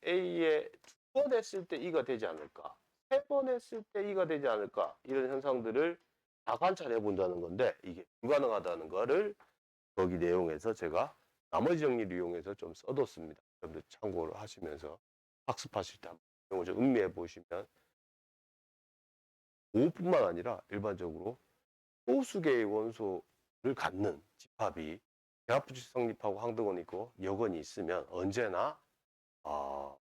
Speaker 1: A에 2번 했을 때 2가 되지 않을까? 3번 했을 때 2가 되지 않을까? 이런 현상들을 다 관찰해 본다는 건데 이게 불가능하다는 거를 거기 내용에서 제가 나머지 정리를 이용해서 좀 써뒀습니다. 여러분들 참고를 하시면서 학습하실 때 한번 내용을 좀 음미해 보시면 5뿐만 아니라 일반적으로 소수 개의 원소를 갖는 집합이 대합부식 성립하고 항등원이 있고 여건이 있으면 언제나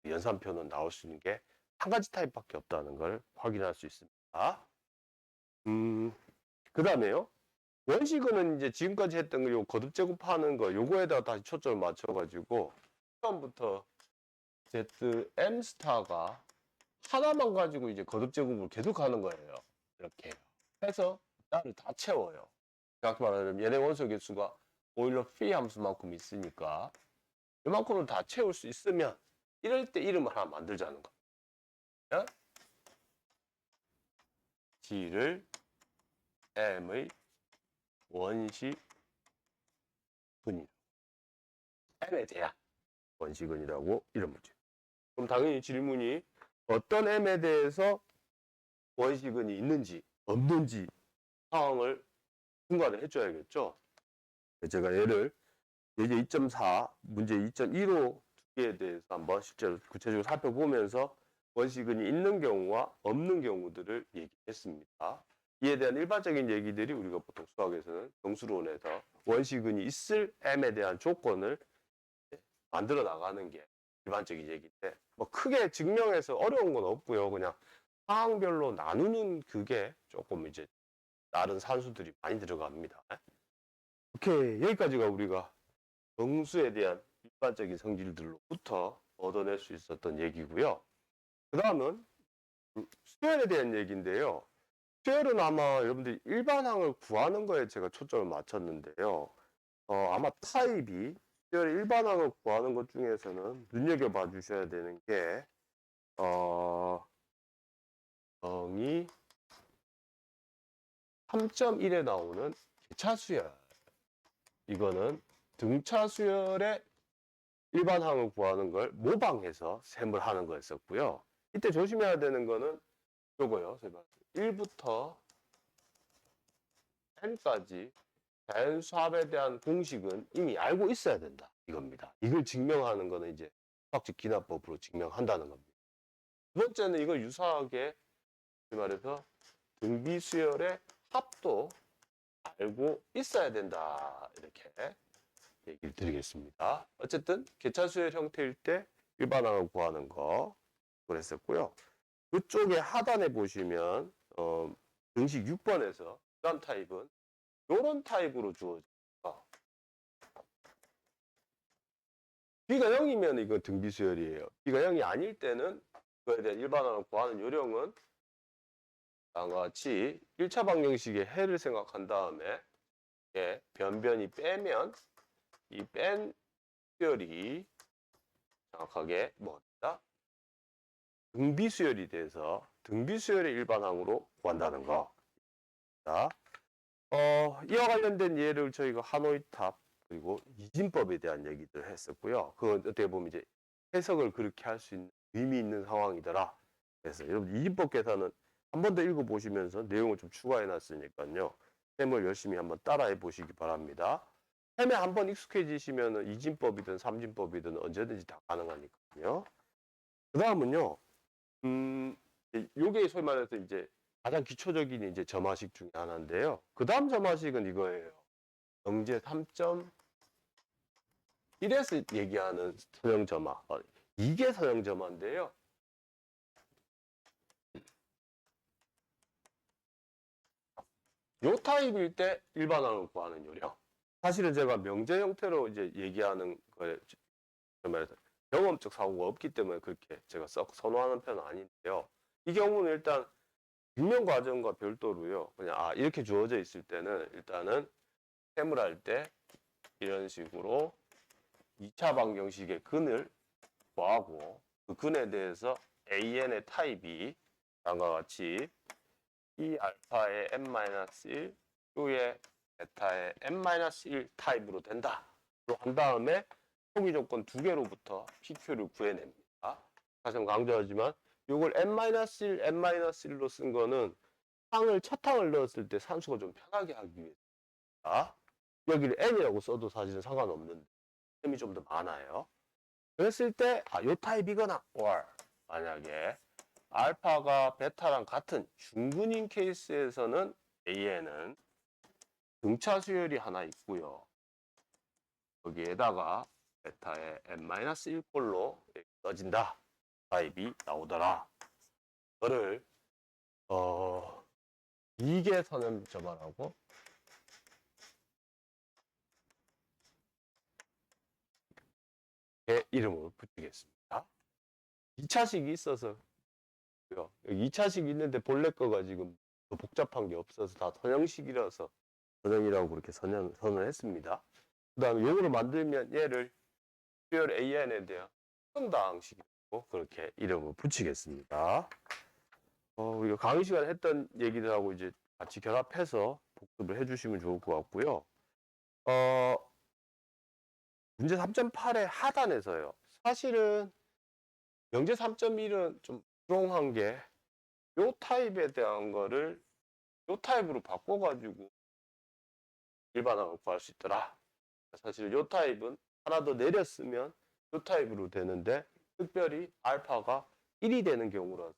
Speaker 1: 연산표는 나올 수 있는 게 한 가지 타입밖에 없다는 걸 확인할 수 있습니다. 그 다음에요. 원식은 이제 지금까지 했던 거, 요 거듭 제곱하는 거, 요거에다가 다시 초점을 맞춰가지고, 처음부터 ZM 스타가 하나만 가지고 이제 거듭 제곱을 계속 하는 거예요. 이렇게 해서 나를 다 채워요. 정확히 말하면 얘네 원소 개수가 오일러 phi 함수만큼 있으니까 이만큼을 다 채울 수 있으면 이럴 때 이름을 하나 만들자는 겁니다. G를 M의 원식근이라고. M에 대한 원식근이라고 이름 붙여요. 그럼 당연히 질문이 어떤 M에 대해서 원식근이 있는지 없는지 상황을 분간을 해줘야겠죠. 제가 예를 예제 2.4, 문제 2.15 두 개에 대해서 한번 실제로 구체적으로 살펴보면서 원식근이 있는 경우와 없는 경우들을 얘기했습니다. 이에 대한 일반적인 얘기들이 우리가 보통 수학에서는 정수론에서 원식근이 있을 M에 대한 조건을 만들어 나가는 게 일반적인 얘기인데 뭐 크게 증명해서 어려운 건 없고요. 그냥 상황별로 나누는 그게 조금 이제 다른 산수들이 많이 들어갑니다. 오케이, 여기까지가 우리가 정수에 대한 일반적인 성질들로부터 얻어낼 수 있었던 얘기고요. 그 다음은 수열에 대한 얘기인데요. 수열은 아마 여러분들이 일반항을 구하는 거에 제가 초점을 맞췄는데요. 아마 타입이 수열의 일반항을 구하는 것 중에서는 눈여겨봐 주셔야 되는 게 정의 3.1에 나오는 개차수열. 이거는 등차수열의 일반항을 구하는 걸 모방해서 셈을 하는 거였었고요. 이때 조심해야 되는 거는 요거요. 1부터 n까지 자연수합에 대한 공식은 이미 알고 있어야 된다. 이겁니다. 이걸 증명하는 거는 이제 수학적 기납법으로 증명한다는 겁니다. 두 번째는 이걸 유사하게 말해서 등비수열의 합도 알고 있어야 된다. 이렇게 얘기를 드리겠습니다. 어쨌든 개차수열 형태일 때 일반항을 구하는 거 그랬었고요. 그쪽에 하단에 보시면 등식 6번에서 그다음 타입은 이런 타입으로 주어집니다. B가 0이면 이거 등비수열이에요. B가 0이 아닐 때는 그거에 대한 일반항을 구하는 요령은 다음과 같이 1차 방정식의 해를 생각한 다음에 변변이 빼면 이 뺀 수열이 정확하게 뭐다? 등비수열이 돼서 등비수열의 일반항으로 구한다는 거. 자, 이와 관련된 예를 저희가 하노이탑 그리고 이진법에 대한 얘기를 했었고요. 그건 어떻게 보면 이제 해석을 그렇게 할 수 있는 의미 있는 상황이더라. 그래서 여러분 이진법 계산은 한 번 더 읽어보시면서 내용을 좀 추가해 놨으니까요. 셈을 열심히 한번 따라해 보시기 바랍니다. 햄에 한번 익숙해지시면은 이진법이든 삼진법이든 언제든지 다 가능하니까요. 그 다음은요, 요게 소위 말해서 이제 가장 기초적인 이제 점화식 중에 하나인데요. 그 다음 점화식은 이거예요. 영재 3.1에서 얘기하는 선형점화. 이게 선형점화인데요. 요 타입일 때 일반항을 구하는 요령. 사실은 제가 명제 형태로 이제 얘기하는 거에 말해서 경험적 사고가 없기 때문에 그렇게 제가 썩 선호하는 편은 아닌데요. 이 경우는 일단 증명 과정과 별도로요. 그냥 이렇게 주어져 있을 때는 일단은 셈을 할 때 이런 식으로 2차 방정식의 근을 구하고 그 근에 대해서 AN의 타입이 다음과 같이 이 알파의 n-1, Q의 베타의 n-1 타입으로 된다. 한 다음에 초기 조건 두 개로부터 PQ를 구해냅니다. 다시 한번 강조하지만 이걸 n-1, n-1로 쓴 거는 첫 항을 넣었을 때 산수가 좀 편하게 하기 위해서입니다. 여기를 n이라고 써도 사실은 상관없는데 셈이 좀 더 많아요. 그랬을 때 요 타입이거나 or 만약에 알파가 베타랑 같은 중근인 케이스에서는 A에는 등차 수열이 하나 있고요. 여기에다가 베타의 n-1꼴로 써진다. 타입이 나오더라. 그거를 이게 선형점화라고 이름을 붙이겠습니다. 2차식이 있어서 2차식 있는데 본래 거가 지금 더 복잡한 게 없어서 다 선형식이라서 선형이라고 그렇게 선언을 했습니다. 그 다음에 요거를 만들면 얘를 수열 AN에 대한 선당식이라고 그렇게 이름을 붙이겠습니다. 우리가 강의 시간에 했던 얘기들하고 이제 같이 결합해서 복습을 해주시면 좋을 것 같고요. 문제 3.8의 하단에서요. 사실은 명제 3.1은 좀 부롱한 게 요 타입에 대한 거를 요 타입으로 바꿔가지고 일반항을 구할 수 있더라. 사실 요 타입은 하나 더 내렸으면 요 타입으로 되는데 특별히 알파가 1이 되는 경우라서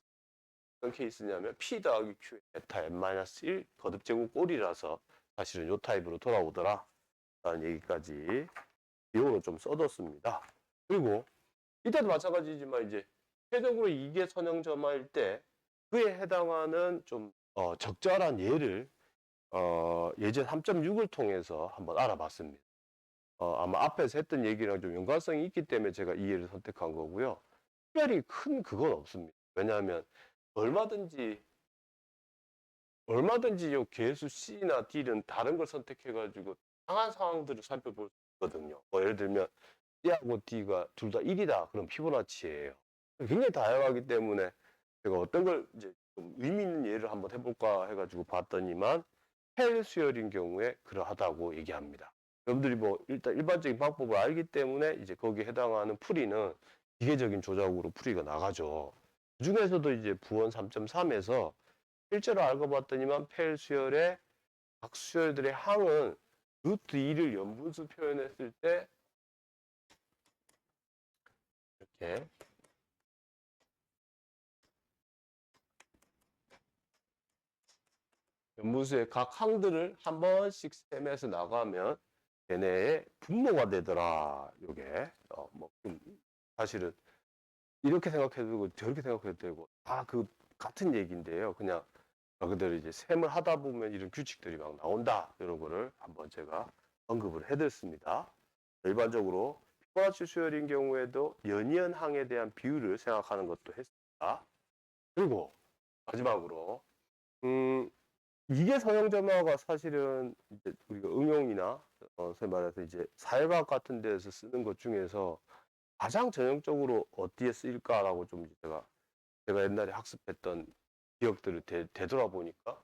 Speaker 1: 어떤 케이스냐면 P 더하기 Q의 베타 n-1 거듭제곱 꼴이라서 사실은 요 타입으로 돌아오더라 라는 얘기까지 비용으로 좀 써뒀습니다. 그리고 이때도 마찬가지지만 이제 최적으로 이게 선형점화일 때 그에 해당하는 좀 적절한 예를 예제 3.6을 통해서 한번 알아봤습니다. 아마 앞에서 했던 얘기랑 좀 연관성이 있기 때문에 제가 이 예를 선택한 거고요. 특별히 큰 그건 없습니다. 왜냐하면 얼마든지 요 개수 C나 D는 다른 걸 선택해가지고 다양한 상황들을 살펴볼 수 있거든요. 예를 들면 C하고 D가 둘 다 1이다. 그럼 피보나치예요. 굉장히 다양하기 때문에 제가 어떤 걸 이제 좀 의미 있는 예를 한번 해볼까 해가지고 봤더니만 헬 수열인 경우에 그러하다고 얘기합니다. 여러분들이 뭐 일단 일반적인 방법을 알기 때문에 이제 거기에 해당하는 풀이는 기계적인 조작으로 풀이가 나가죠. 그 중에서도 이제 부원 3.3에서 실제로 알고 봤더니만 펠 수열의 각 수열들의 항은 루트 2를 연분수 표현했을 때 이렇게 연분수의 각 항들을 한 번씩 셈해서 나가면 걔네의 분모가 되더라. 요게 사실은 이렇게 생각해도 되고 저렇게 생각해도 되고 다 그 같은 얘기인데요. 그냥 말 그대로 이제 셈을 하다 보면 이런 규칙들이 막 나온다. 이런 거를 한번 제가 언급을 해드렸습니다. 일반적으로 피보나치 수열인 경우에도 연이은항에 대한 비율을 생각하는 것도 했습니다. 그리고 마지막으로 이게 선형점화가 사실은 이제 우리가 응용이나 소위 말해서 이제 사회과학 같은 데서 쓰는 것 중에서 가장 전형적으로 어디에 쓰일까라고 좀 제가 옛날에 학습했던 기억들을 되돌아보니까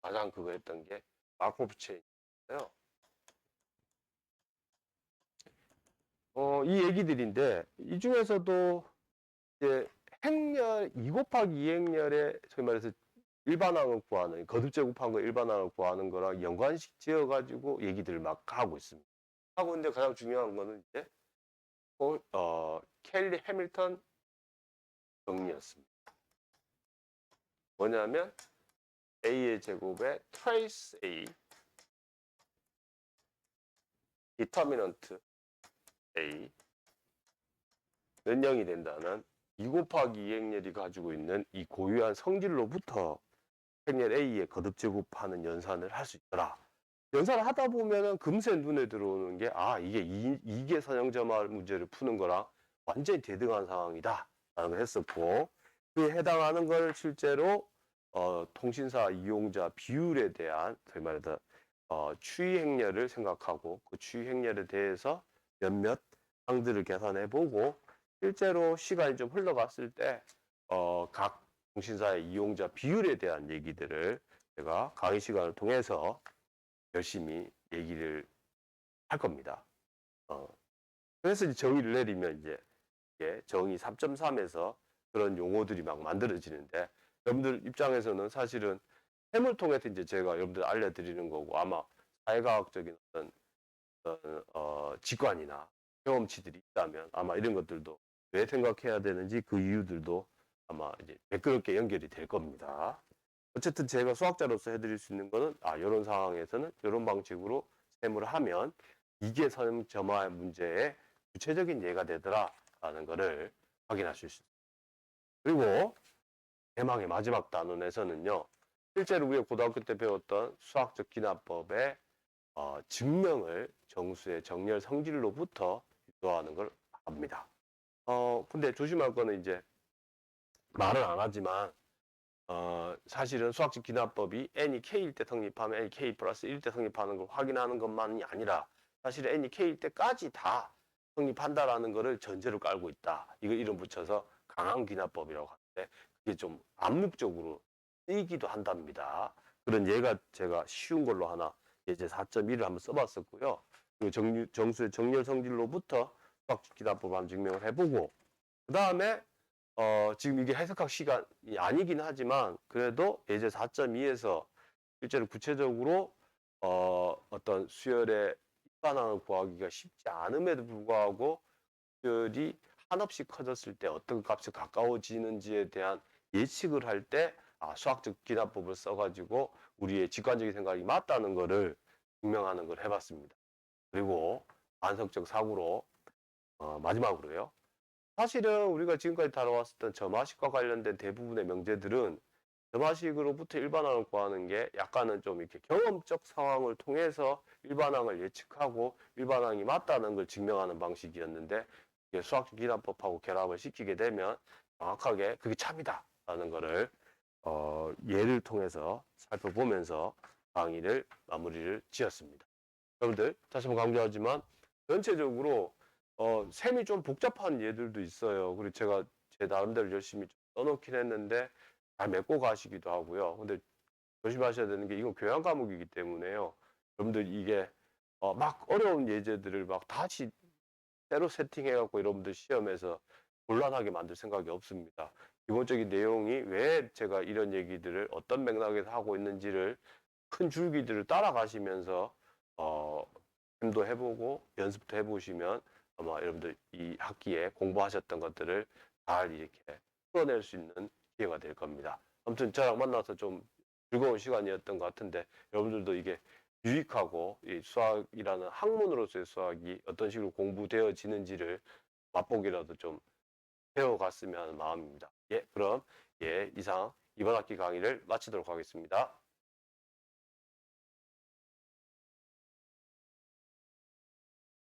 Speaker 1: 가장 그거 했던 게 마코프 체인이에요. 이 얘기들인데 이 중에서도 이제 행렬 2 곱하기 2행렬의 소위 말해서 일반항을 구하는 거듭 제곱한 거 일반항을 구하는 거랑 연관식 지어가지고 얘기들을 막 하고 있습니다. 하고 있는데 가장 중요한 거는 이제 켈리 해밀턴 정리였습니다. 뭐냐면 a의 제곱에 trace a determinant a 는 0이 된다는 2 곱하기 2 행렬이 가지고 있는 이 고유한 성질로부터 행렬 a의 거듭 제곱하는 연산을 할 수 있더라. 연산을 하다 보면은 금세 눈에 들어오는 게 이게 이계 선형점화 문제를 푸는 거랑 완전히 대등한 상황이다 라는 걸 했었고, 그에 해당하는 걸 실제로 통신사 이용자 비율에 대한 소위 말해서 추이 행렬을 생각하고 그 추이 행렬에 대해서 몇몇 항들을 계산해 보고 실제로 시간이 좀 흘러갔을 때 각 통신사의 이용자 비율에 대한 얘기들을 제가 강의 시간을 통해서 열심히 얘기를 할 겁니다. 그래서 이제 정의를 내리면 이제 정의 3.3에서 그런 용어들이 막 만들어지는데, 여러분들 입장에서는 사실은 셈을 통해서 이제 제가 여러분들 알려드리는 거고, 아마 사회과학적인 어떤 직관이나 경험치들이 있다면 아마 이런 것들도 왜 생각해야 되는지 그 이유들도 아마 이제 매끄럽게 연결이 될 겁니다. 어쨌든 제가 수학자로서 해드릴 수 있는 거는 이런 상황에서는 이런 방식으로 셈을 하면 이게 선점화 문제의 구체적인 예가 되더라 라는 거를 확인하실 수 있습니다. 그리고 대망의 마지막 단원에서는요, 실제로 우리가 고등학교 때 배웠던 수학적 기납법의 증명을 정수의 정렬 성질로부터 유도하는 걸 합니다. 근데 조심할 거는 이제 말은 안 하지만 사실은 수학적 기납법이 n이 k일 때 성립하면 n이 k 플러스 1일 때 성립하는 걸 확인하는 것만이 아니라 사실 n이 k일 때까지 다 성립한다라는 것을 전제로 깔고 있다. 이거 이름 붙여서 강한 기납법이라고 하는데 그게 좀 암묵적으로 쓰이기도 한답니다. 그런 예가 제가 쉬운 걸로 하나 예제 4.1을 한번 써봤었고요. 그리고 정수의 정렬 성질로부터 수학적 기납법 한번 증명을 해보고, 그 다음에 지금 이게 해석학 시간이 아니긴 하지만 그래도 예제 4.2에서 실제로 구체적으로 어떤 수열의 일반항을 구하기가 쉽지 않음에도 불구하고 수열이 한없이 커졌을 때 어떤 값이 가까워지는지에 대한 예측을 할 때 수학적 기납법을 써가지고 우리의 직관적인 생각이 맞다는 거를 증명하는 걸 해봤습니다. 그리고 반성적 사고로 마지막으로요. 사실은 우리가 지금까지 다뤄왔었던 점화식과 관련된 대부분의 명제들은 점화식으로부터 일반항을 구하는 게 약간은 좀 이렇게 경험적 상황을 통해서 일반항을 예측하고 일반항이 맞다는 걸 증명하는 방식이었는데, 이게 수학적 기납법하고 결합을 시키게 되면 정확하게 그게 참이다라는 거를 예를 통해서 살펴보면서 강의를 마무리를 지었습니다. 여러분들 다시 한번 강조하지만 전체적으로 셈이 좀 복잡한 예들도 있어요. 그리고 제가 제 나름대로 열심히 써놓긴 했는데 잘 메꿔 가시기도 하고요. 근데 조심하셔야 되는 게 이건 교양 과목이기 때문에요. 여러분들 이게 막 어려운 예제들을 막 다시 새로 세팅해갖고 여러분들 시험에서 곤란하게 만들 생각이 없습니다. 기본적인 내용이 왜 제가 이런 얘기들을 어떤 맥락에서 하고 있는지를 큰 줄기들을 따라가시면서 도 해보고 연습도 해보시면 아마 여러분들 이 학기에 공부하셨던 것들을 잘 이렇게 풀어낼 수 있는 기회가 될 겁니다. 아무튼 저랑 만나서 좀 즐거운 시간이었던 것 같은데, 여러분들도 이게 유익하고 이 수학이라는 학문으로서의 수학이 어떤 식으로 공부되어지는지를 맛보기라도 좀 배워갔으면 하는 마음입니다. 그럼 이상 이번 학기 강의를 마치도록 하겠습니다.